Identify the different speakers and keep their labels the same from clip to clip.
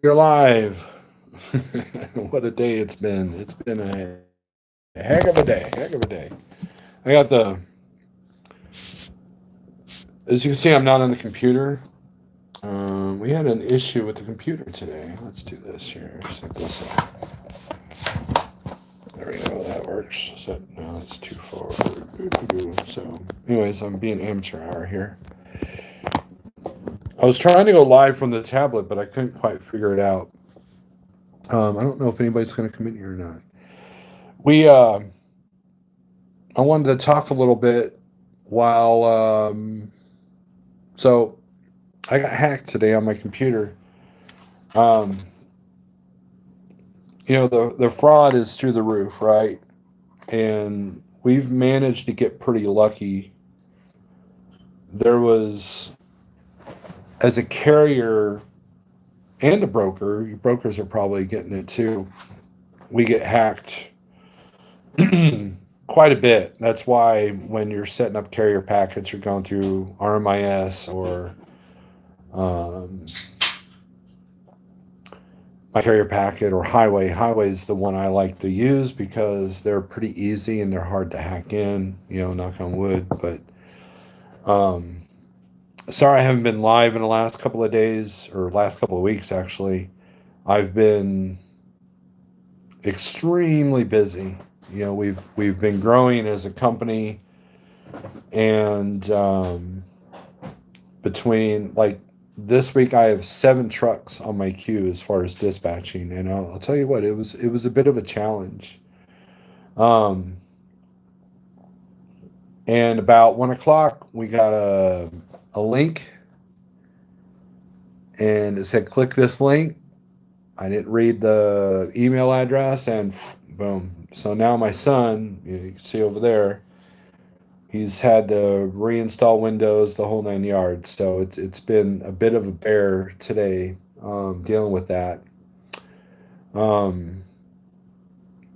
Speaker 1: You're live. What a day it's been. It's been a heck of a day. Heck of a day. I got as you can see, I'm not on the computer. We had an issue with the computer today. Let's do this here. Set this up. There we go. That works. So, no, it's too forward. So, anyways, I'm being amateur hour here. I was trying to go live from the tablet, but I couldn't quite figure it out. I don't know if anybody's going to come in here or not. We I wanted to talk a little bit while so I got hacked today on my computer. Um, the fraud is through the roof, right? And we've managed to get pretty lucky. There was, as a carrier and a broker, brokers are probably getting it too. We get hacked quite a bit. That's why when you're setting up carrier packets, you're going through RMIS or um, my carrier packet or highway. Highway is the one I like to use because they're pretty easy and they're hard to hack in. Knock on wood. But um, sorry I haven't been live in the last couple of days or last couple of weeks. Actually, I've been extremely busy. We've been growing as a company, and between like this week I have 7 trucks on my queue as far as dispatching, and I'll tell you what, it was a bit of a challenge. Um, and about 1 o'clock we got a link, and it said click this link. I didn't read the email address, and boom. So now my son, you can see over there, he's had to reinstall Windows, the whole 9 yards. So it's been a bit of a bear today, dealing with that. Um,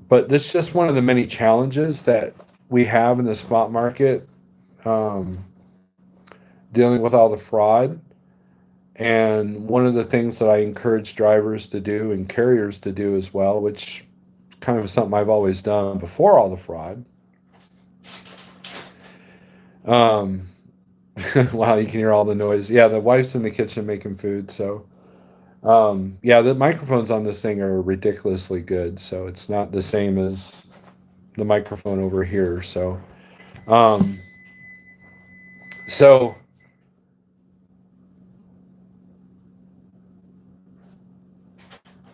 Speaker 1: but this is just one of the many challenges that we have in the spot market, um, dealing with all the fraud. And one of the things that I encourage drivers to do and carriers to do as well, which kind of something I've always done before all the fraud. Um, wow, you can hear all the noise. Yeah, the wife's in the kitchen making food. So, yeah, the microphones on this thing are ridiculously good. So it's not the same as the microphone over here. Um, so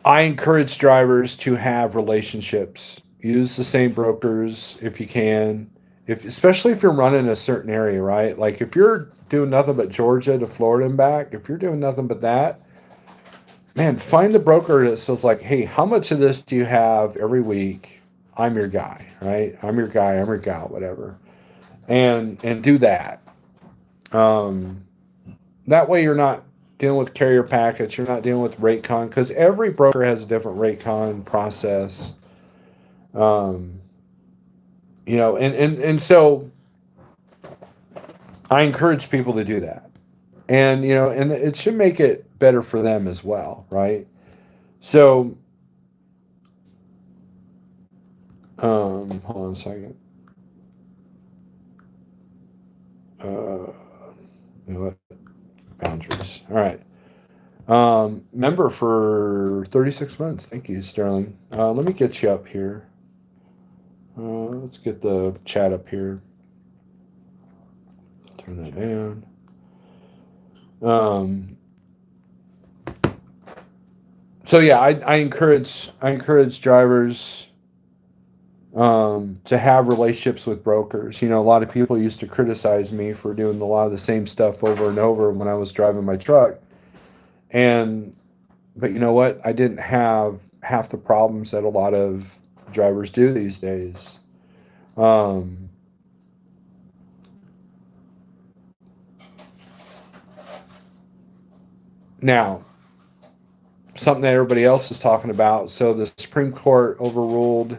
Speaker 1: I encourage drivers to have relationships. Use the same brokers if you can. Especially if you're running a certain area, right? Like if you're doing nothing but Georgia to Florida and back, if you're doing nothing but that, man, find the broker that says like, hey, how much of this do you have every week? I'm your guy, right? I'm your guy, I'm your gal, whatever. And do that. Um, that way you're not dealing with carrier packets, you're not dealing with rate con, because every broker has a different rate con process. Um, and so I encourage people to do that. And it should make it better for them as well, right? So, hold on a second. You know what? Boundaries. All right. Member for 36 months. Thank you, Sterling. Let me get you up here. Let's get the chat up here. Turn that down. Um, so yeah, I encourage drivers to have relationships with brokers. A lot of people used to criticize me for doing a lot of the same stuff over and over when I was driving my truck. And but you know what? I didn't have half the problems that a lot of drivers do these days. Um, Now, something that everybody else is talking about. So the Supreme Court overruled,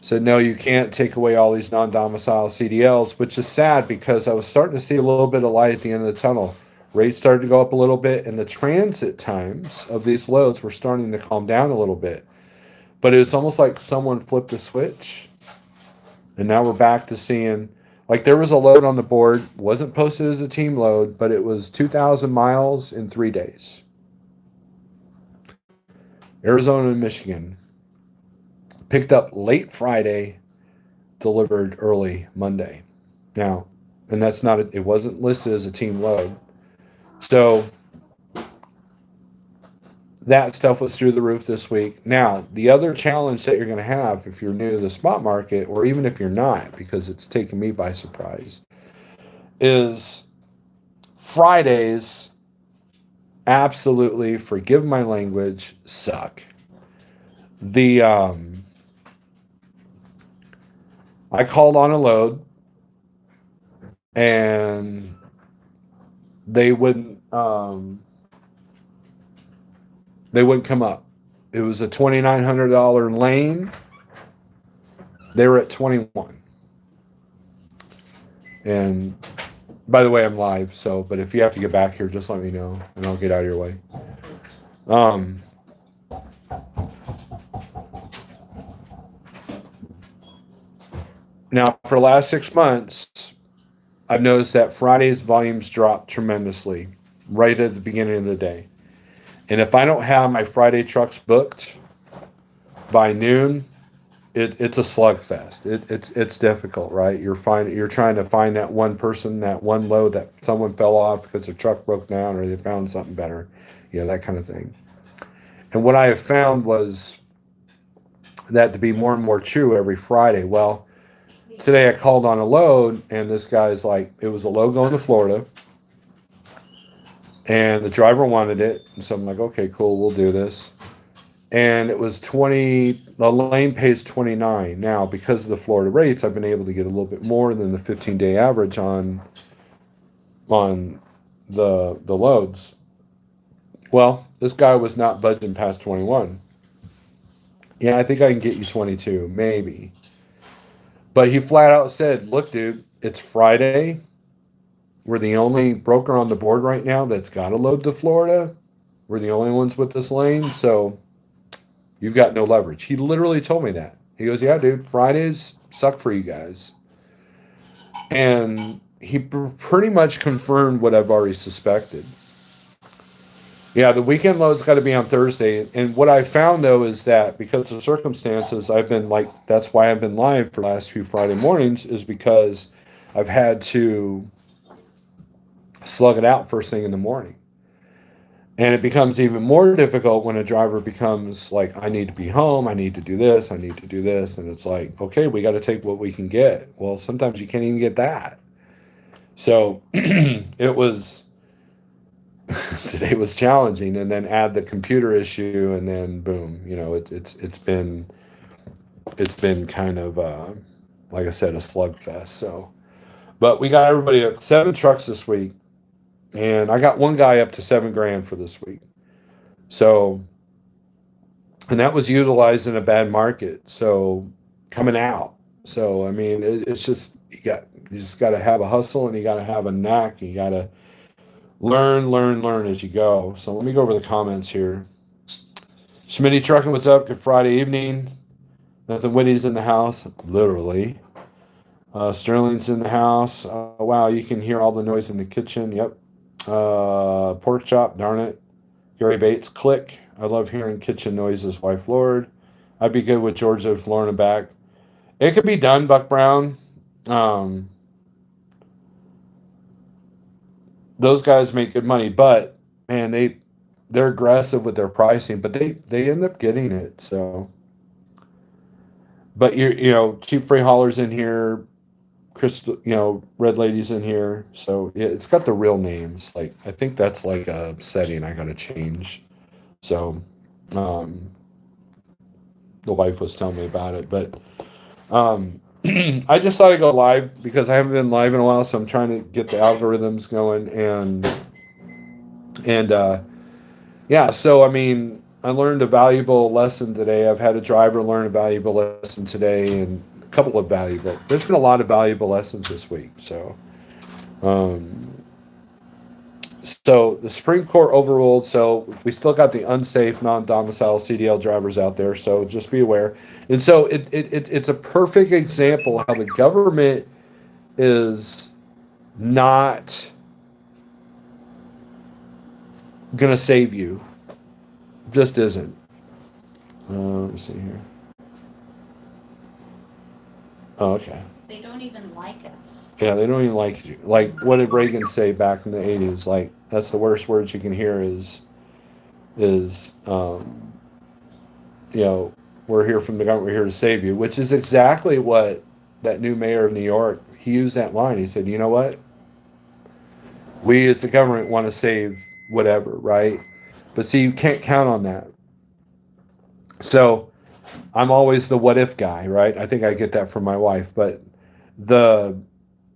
Speaker 1: said no, you can't take away all these non-domicile CDLs, which is sad because I was starting to see a little bit of light at the end of the tunnel. Rates started to go up a little bit, and the transit times of these loads were starting to calm down a little bit. But it was almost like someone flipped a switch, and now we're back to seeing, like, there was a load on the board, wasn't posted as a team load, but it was 2,000 miles in 3 days. Arizona and Michigan. Picked up late Friday, delivered early Monday. Now, and that's not, it wasn't listed as a team load. So that stuff was through the roof this week. Now, the other challenge that you're going to have if you're new to the spot market, or even if you're not, because it's taken me by surprise, is Fridays absolutely, forgive my language, suck. The I called on a load, and they wouldn't come up. It was a $2,900 lane. They were at 21. And by the way, I'm live, so, but if you have to get back here, just let me know and I'll get out of your way. Now, for the last 6 months, I've noticed that Friday's volumes drop tremendously right at the beginning of the day. And if I don't have my Friday trucks booked by noon, it's a slugfest. It's difficult, right? You're trying to find that one person, that one load that someone fell off because their truck broke down or they found something better, that kind of thing. And what I have found was that to be more and more true every Friday. Well, today I called on a load, and this guy's like, it was a load going to Florida, and the driver wanted it, and so I'm like, okay, cool, we'll do this. And it was 20, the lane pays 29. Now, because of the Florida rates, I've been able to get a little bit more than the 15-day average on the loads. Well, this guy was not budging past 21. Yeah, I think I can get you 22, maybe. But he flat out said, look, dude, it's Friday. We're the only broker on the board right now that's got a load to Florida. We're the only ones with this lane, so you've got no leverage. He literally told me that. He goes, yeah, dude, Fridays suck for you guys. And he pretty much confirmed what I've already suspected. Yeah, the weekend load's got to be on Thursday. And what I found, though, is that because of circumstances, I've been like, that's why I've been live for the last few Friday mornings, is because I've had to slug it out first thing in the morning. And it becomes even more difficult when a driver becomes like, I need to be home, I need to do this, I need to do this. And it's like, okay, we got to take what we can get. Well, sometimes you can't even get that. So it was, today was challenging. And then add the computer issue, and then boom, it's been kind of, like I said, a slugfest. So, but we got everybody up 7 trucks this week. And I got one guy up to $7,000 for this week. So, and that was utilizing a bad market. So, coming out. So, I mean, it's just, you just got to have a hustle, and you got to have a knack. You got to learn as you go. So, let me go over the comments here. Schmitty Trucking, what's up? Good Friday evening. Nothing Witty's in the house, literally. Sterling's in the house. Wow, you can hear all the noise in the kitchen. Yep. Pork chop, darn it. Gary Bates, click. I love hearing kitchen noises, wife Lord. I'd be good with Georgia if Lorna back. It could be done, Buck Brown. Those guys make good money, but man, they're aggressive with their pricing, but they end up getting it. So, but cheap free haulers in here. Crystal, Red Lady's in here. So yeah, it's got the real names. Like, I think that's like a setting I gotta change. So, the wife was telling me about it, but I just thought I'd go live because I haven't been live in a while, so I'm trying to get the algorithms going, and yeah. So I mean, I learned a valuable lesson today. I've had a driver learn a valuable lesson today, and there's been a lot of valuable lessons this week. So, So the Supreme Court overruled. So we still got the unsafe non-domicile CDL drivers out there. So just be aware. And so it's a perfect example how the government is not gonna save you. Just isn't. Let me see here. Oh, okay.
Speaker 2: They don't even like us.
Speaker 1: Yeah, they don't even like you. Like, what did Reagan say back in the '80s? Like, that's the worst words you can hear is you know, we're here from the government, we're here to save you, which is exactly what that new mayor of New York, he used that line. He said, you know what? We as the government want to save whatever, right? But see, you can't count on that. So I'm always the what if guy, right? I think I get that from my wife. But the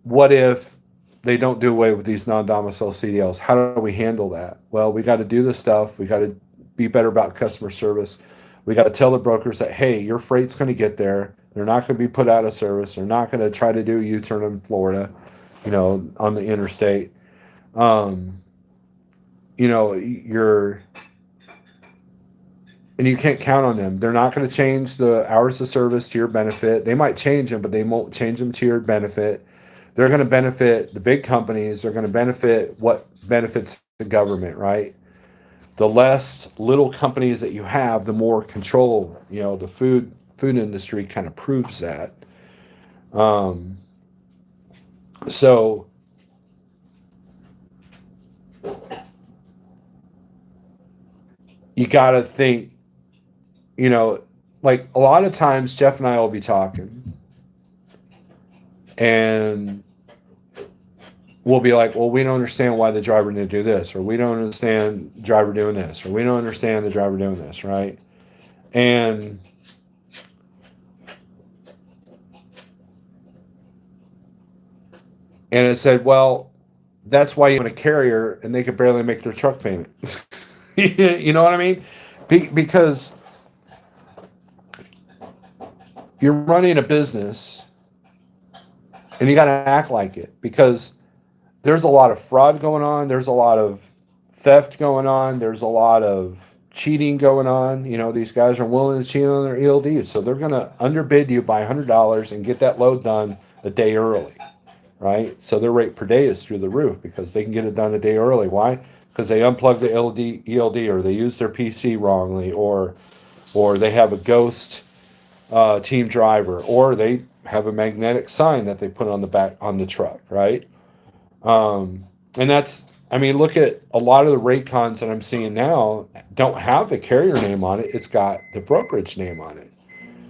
Speaker 1: what if they don't do away with these non-domicile CDLs? How do we handle that? Well, we got to do this stuff. We got to be better about customer service. We got to tell the brokers that, hey, your freight's going to get there. They're not going to be put out of service. They're not going to try to do a U-turn in Florida, on the interstate. Um, you're and you can't count on them. They're not going to change the hours of service to your benefit. They might change them, but they won't change them to your benefit. They're going to benefit the big companies. They're going to benefit what benefits the government, right? The less little companies that you have, the more control. The food industry kind of proves that. Um, so you got to think, you know, like a lot of times Jeff and I will be talking, and we'll be like, well, we don't understand why the driver didn't do this, or we don't understand the driver doing this, or we don't understand the driver doing this, right? And it said, well, that's why you want a carrier, and they could barely make their truck payment. You know what I mean? Because you're running a business, and you got to act like it. Because there's a lot of fraud going on. There's a lot of theft going on. There's a lot of cheating going on. These guys are willing to cheat on their ELDs, so they're going to underbid you by $100 and get that load done a day early, right? So their rate per day is through the roof because they can get it done a day early. Why? Because they unplug the ELD, or they use their PC wrongly, or they have a ghost team driver, or they have a magnetic sign that they put on the back on the truck, right? And that's, I mean, look at a lot of the rate cons that I'm seeing now don't have the carrier name on it. It's got the brokerage name on it.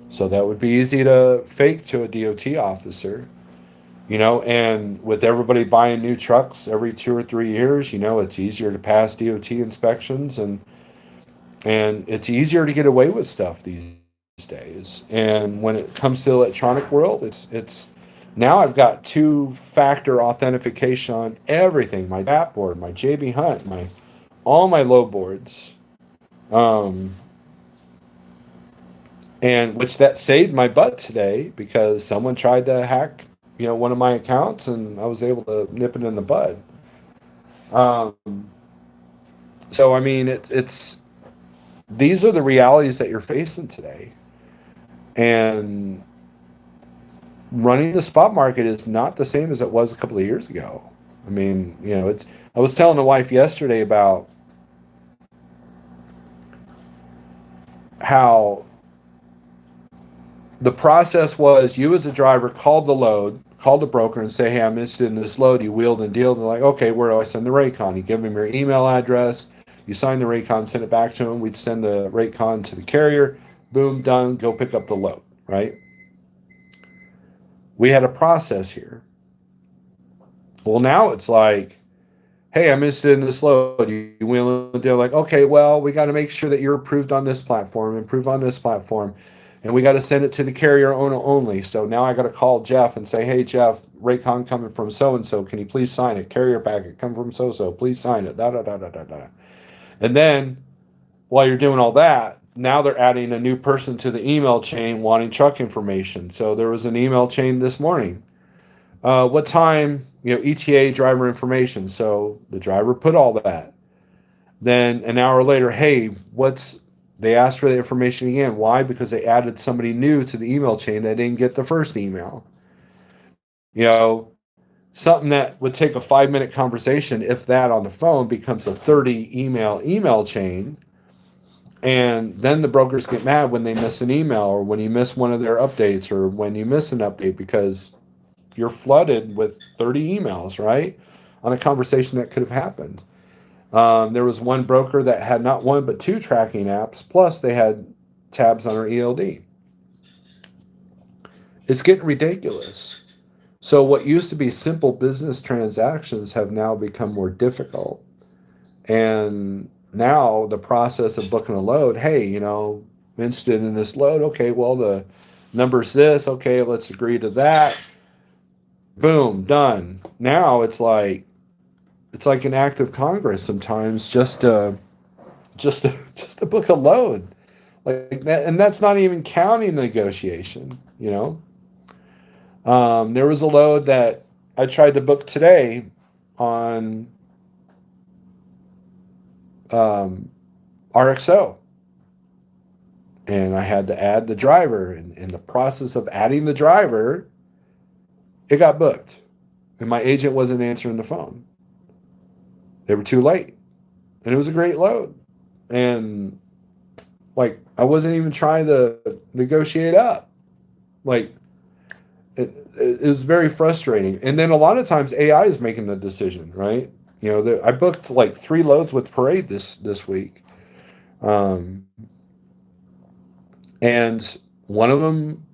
Speaker 1: So that would be easy to fake to a DOT officer, and with everybody buying new trucks every 2 or 3 years, it's easier to pass DOT inspections, and it's easier to get away with stuff these days. And when it comes to the electronic world, it's now I've got two-factor authentication on everything: my DAP board, my JB Hunt, my all my low boards, um, and which that saved my butt today because someone tried to hack, one of my accounts, and I was able to nip it in the bud. Um, so I mean, it's these are the realities that you're facing today, and running the spot market is not the same as it was a couple of years ago. I mean, it's. I was telling the wife yesterday about how the process was: you as a driver called the load, called the broker, and say, "Hey, I'm interested in this load." You wheeled and dealed. They're like, "Okay, where do I send the Raycon?" You give them your email address. You sign the Raycon, send it back to them. We'd send the Raycon to the carrier. Boom, done. Go pick up the load. Right? We had a process here. Well, now it's like, hey, I'm interested in this load. You will do like, okay, well, we got to make sure that you're approved on this platform, improve on this platform, and we got to send it to the carrier owner only. So now I got to call Jeff and say, hey, Jeff, Raycon coming from so and so. Can you please sign it? Carrier packet come from so so. Please sign it. Da da da da da da. And then while you're doing all that, now they're adding a new person to the email chain wanting truck information. So there was an email chain this morning What time, ETA driver information. So the driver put all that. Then an hour later, hey, they asked for the information again. Why? Because they added somebody new to the email chain that didn't get the first email. Something that would take a 5-minute conversation, if that, on the phone becomes a 30 email chain. And then the brokers get mad when they miss an email, or when you miss one of their updates, or when you miss an update, because you're flooded with 30 emails, right? On a conversation that could have happened. There was one broker that had not one but two tracking apps, plus they had tabs on our ELD. It's getting ridiculous. So what used to be simple business transactions have now become more difficult. And now the process of booking a load, hey, I'm interested in this load. Okay, well, the number's this. Okay, let's agree to that. Boom, done. Now it's like an act of Congress sometimes, just to book a load like that, and that's not even counting negotiation. There was a load that I tried to book today on um, RXO, and I had to add the driver. And in the process of adding the driver, it got booked, and my agent wasn't answering the phone. They were too late, and it was a great load. And like, I wasn't even trying to negotiate up. Like, it was very frustrating. And then a lot of times AI is making the decision, right? I booked like 3 loads with Parade this week, um, and one of them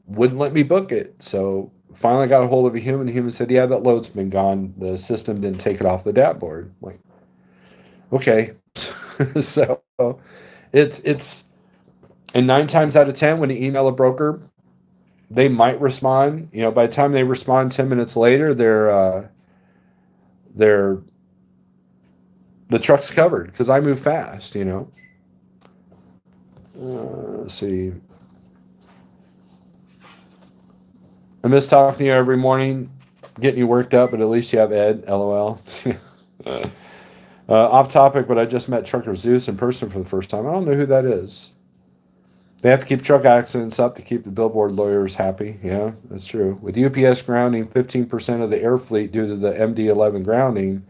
Speaker 1: wouldn't let me book it. So finally, I got a hold of a human. The human said, "Yeah, that load's been gone. The system didn't take it off the dashboard." Like, okay, so it's and 9 times out of 10, when you email a broker, they might respond. By the time they respond 10 minutes later, they're the truck's covered because I move fast. Let's see. I miss talking to you every morning, getting you worked up, but at least you have Ed. LOL. Off topic, but I just met Trucker Zeus in person for the first time. I don't know who that is. They have to keep truck accidents up to keep the billboard lawyers happy. Yeah, that's true. With UPS grounding 15% of the air fleet due to the MD-11 grounding,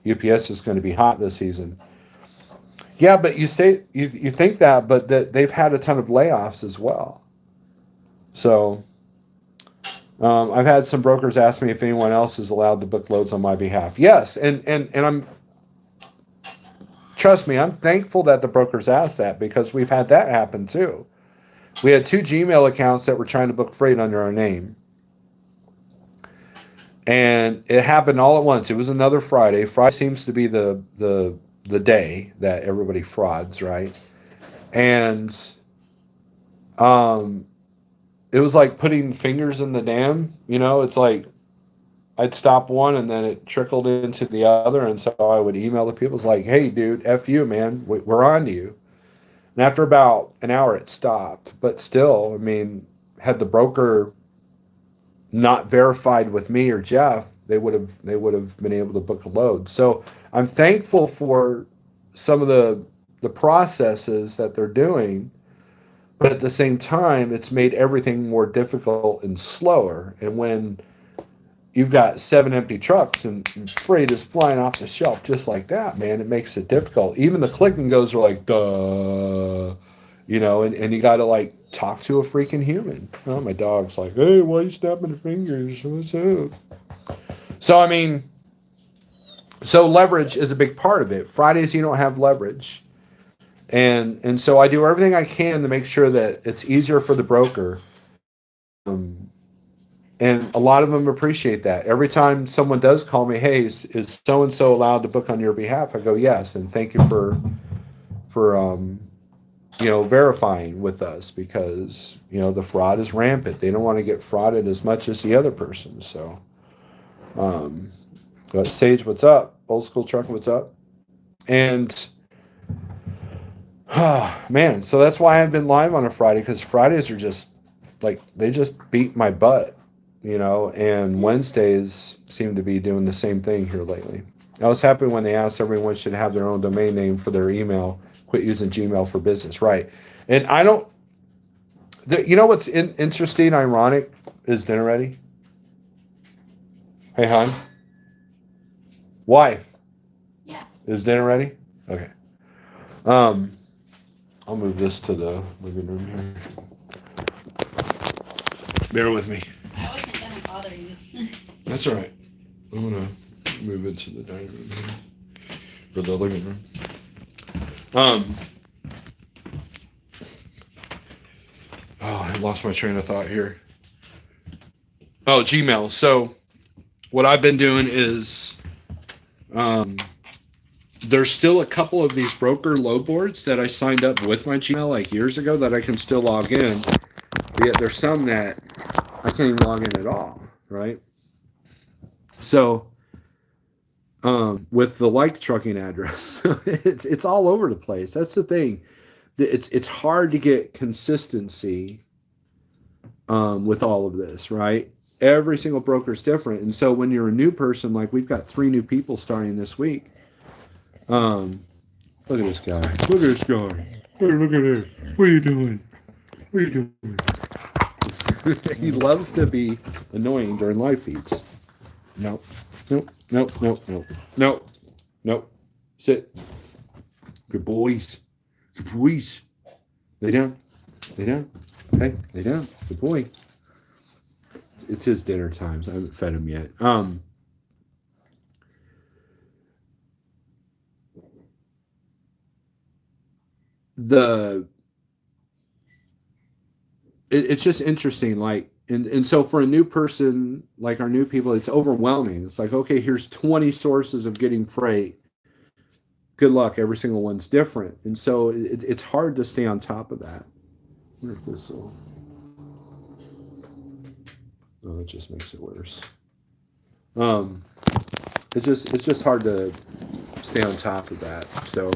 Speaker 1: UPS is going to be hot this season. Yeah, but you think that, but they've had a ton of layoffs as well. So I've had some brokers ask me if anyone else is allowed to book loads on my behalf. Yes, and I'm trust me, I'm thankful that the brokers asked that, because we've had that happen too. We had 2 Gmail accounts that were trying to book freight under our name. And it happened all at once. It was another Friday. Friday seems to be the day that everybody frauds, right? And um it was like putting fingers in the dam. It's like I'd stop one and then it trickled into the other, and so I would email the people. It's like, hey, dude, F you, man. We're on to you. And after about an hour, it stopped. But still, I mean, had the broker not verified with me or Jeff, they would have been able to book a load. So I'm thankful for some of the processes that they're doing, but at the same time, it's made everything more difficult and slower. And when you've got 7 empty trucks and freight is flying off the shelf just like that, man, it makes it difficult. Even the click and goes are like, duh, and you got to like talk to a freaking human. Oh, my dog's like, hey, why are you snapping the fingers? What's up? So, I mean, so leverage is a big part of it. Fridays, you don't have leverage. And so I do everything I can to make sure that it's easier for the broker. Um, and a lot of them appreciate that. Every time someone does call me, hey, is so and so allowed to book on your behalf? I go, yes, and thank you for verifying with us, because the fraud is rampant. They don't want to get frauded as much as the other person. So, but Sage, what's up? Old School Truck, what's up? And man, so that's why I've been live on a Friday, because Fridays are just like, they just beat my butt. and Wednesdays seem to be doing the same thing here lately. I was happy when they asked everyone should have their own domain name for their email, quit using Gmail for business, right? And I don't, what's interesting, ironic, is dinner ready? Hey, hon? Wife,
Speaker 2: Yeah.
Speaker 1: is dinner ready? Okay. I'll move this to the living room here. Bear with me.
Speaker 2: I wasn't gonna bother you.
Speaker 1: That's all right. I'm gonna move it to the dining room here, or the living room. I lost my train of thought here. Oh, Gmail. So what I've been doing is, there's still a couple of these broker load boards that I signed up with my Gmail like years ago that I can still log in. But yet there's some that I can't even log in at all, right? So, with the like trucking address, it's all over the place. That's the thing. It's hard to get consistency with all of this, right? Every single broker is different, and so when you're a new person, like we've got 3 new people starting this week. Look at this guy. Look at this guy. Hey, look at this. What are you doing? What are you doing? He loves to be annoying during live feeds. Nope. Nope. Nope. Nope. Nope. Nope. Nope. Sit. Good boys. Good boys. Lay down. Lay down. Hey, lay down. Good boy. It's his dinner time, so I haven't fed him yet. It's just interesting, like, and so for a new person, like our new people, it's overwhelming. It's like, okay, here's 20 sources of getting freight. Good luck. Every single one's different, and so it's hard to stay on top of that. I wonder if this will. Oh, it just makes it worse. It's just hard to stay on top of that. So,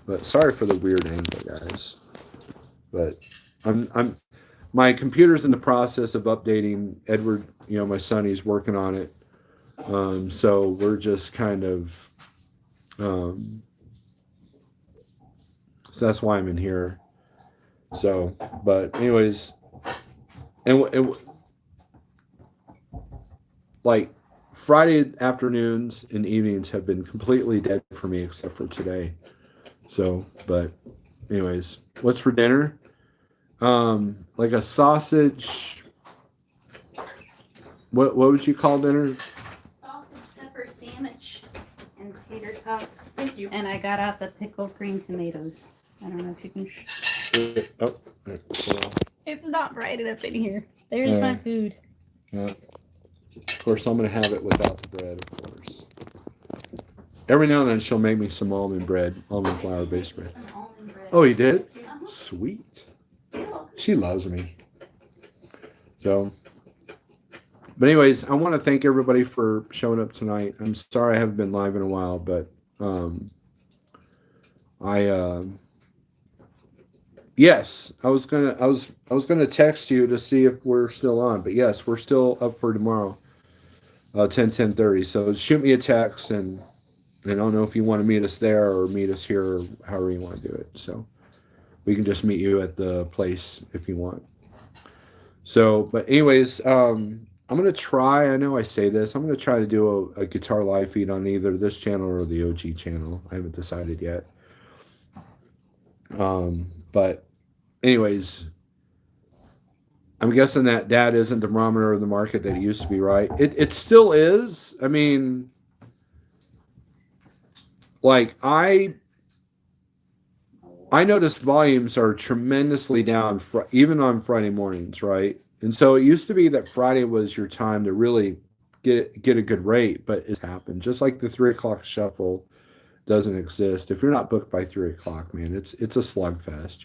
Speaker 1: but sorry for the weird angle, guys. But I'm my computer's in the process of updating. Edward, my son, he's working on it. So we're just kind of, so that's why I'm in here. So, but anyways, and like Friday afternoons and evenings have been completely dead for me except for today. So, but anyways, what's for dinner? Like a sausage. What would you call dinner?
Speaker 2: Sausage, pepper sandwich, and tater tots.
Speaker 3: Thank you.
Speaker 2: And I got out the pickled green tomatoes. I don't know if you can.
Speaker 1: Oh, hold on.
Speaker 2: It's not bright enough in here. There's my food.
Speaker 1: Of course, I'm gonna have it without the bread, of course. Every now and then, she'll make me some almond flour based bread.
Speaker 2: Some almond bread.
Speaker 1: Oh, you did?
Speaker 2: Uh-huh.
Speaker 1: Sweet.
Speaker 2: Yeah.
Speaker 1: She loves me. So, but anyways, I want to thank everybody for showing up tonight. I'm sorry I haven't been live in a while, but yes, I was gonna text you to see if we're still on, but yes, we're still up for tomorrow, 10:30. So shoot me a text, and I don't know if you want to meet us there or meet us here, or however you want to do it. So we can just meet you at the place if you want. So, but anyways, I'm gonna try. I know I say this. I'm gonna try to do a guitar live feed on either this channel or the OG channel. I haven't decided yet. But anyways, I'm guessing that isn't the barometer of the market that it used to be, right? It still is. I mean, like I noticed volumes are tremendously down, even on Friday mornings, right? And so it used to be that Friday was your time to really get a good rate, but it's happened. Just like the 3 o'clock shuffle doesn't exist. If you're not booked by 3 o'clock, man, it's a slugfest.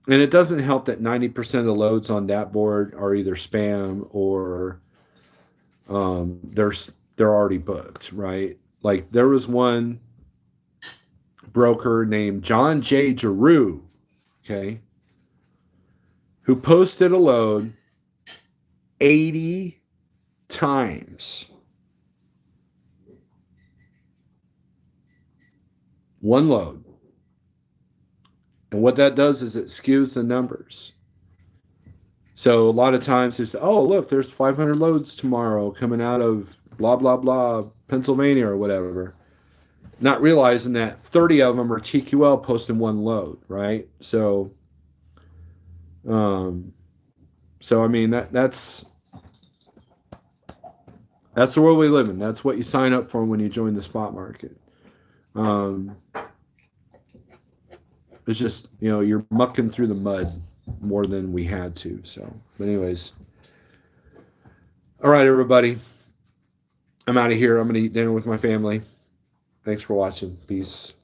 Speaker 1: And it doesn't help that 90% of the loads on that board are either spam or they're already booked, right? Like there was one broker named John J. Giroux, okay, who posted a load 80 times. One load. And what that does is it skews the numbers. So a lot of times they say, oh, look, there's 500 loads tomorrow coming out of blah, blah, blah, Pennsylvania or whatever. Not realizing that 30 of them are TQL posting one load, right? Um, so I mean, that's the world we live in. That's what you sign up for when you join the spot market. Um, it's just, you're mucking through the mud more than we had to. So, but anyways, all right, everybody. I'm out of here. I'm going to eat dinner with my family. Thanks for watching. Peace.